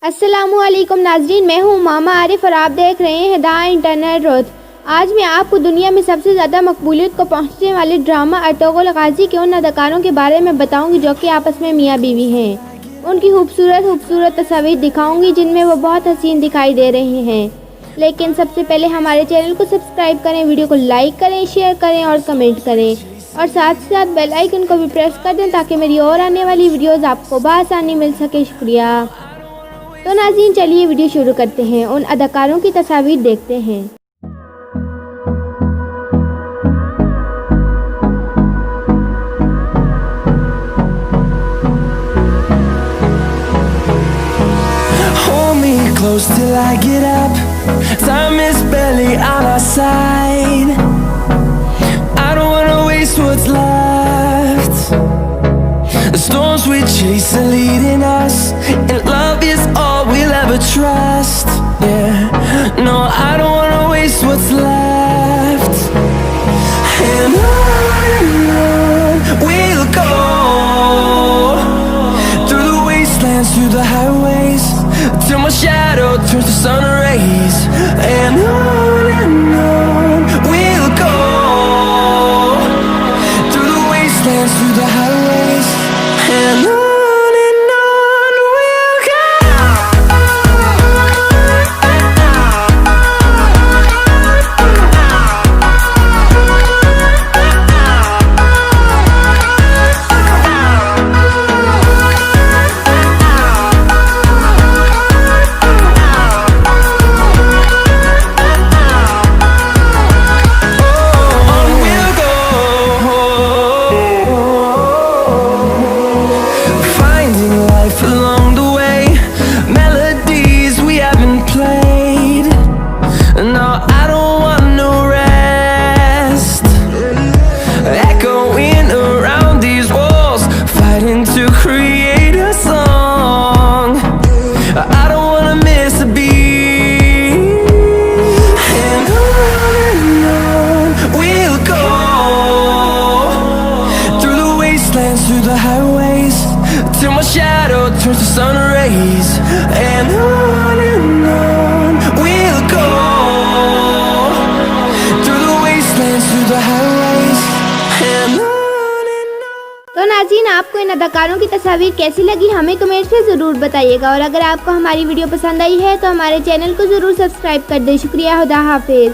अस्सलामुअलैकुम नाजरीन, मैं हूँ मामा आरिफ और आप देख रहे हैं द इंटरनेट रोज। आज मैं आपको दुनिया में सबसे ज़्यादा मकबूलियत को पहुँचने वाले ड्रामा अर्तुगरुल गाजी के उन अदाकारों के बारे में बताऊँगी जो कि आपस में मियाँ बीवी हैं। उनकी खूबसूरत तस्वीर दिखाऊँगी जिनमें वो बहुत हसीन दिखाई दे रहे हैं। लेकिन सबसे पहले हमारे चैनल को सब्सक्राइब करें, वीडियो को लाइक करें, शेयर करें और कमेंट करें और साथ ही साथ बेल आइकन को भी प्रेस कर दें ताकि मेरी और आने वाली वीडियोज़ आपको बआसानी मिल सके। शुक्रिया। तो नाज़रीन, चलिए वीडियो शुरू करते हैं। उन अदाकारों की तस्वीर देखते हैं। Hold me close till I get up. Time is barely on our side. I don't wanna waste what's left. The storms we chase are leading us, and love is all we'll ever trust. Yeah, no, I don't wanna waste what's left. And on we'll go, through the wastelands, through the highways, till my shadow turns to sun rays. And on we'll go, through the wastelands, through the highways. And on we'll go. Along the way, melodies we haven't played. No, I don't want no rest. Echoing around these walls, fighting to create a song. I don't wanna miss a beat. And on we'll go, through the wastelands, through the highways, till my shadow turns to sun rays. And on we'll go, through the wastelands, through the highways. And on. तो नाज़रीन, आपको इन अदाकारों की तस्वीर कैसी लगी हमें comment से ज़रूर बताइएगा और अगर आपको हमारी वीडियो पसंद आई है तो हमारे चैनल को ज़रूर सब्सक्राइब कर दें। शुक्रिया। खुदा हाफिज़।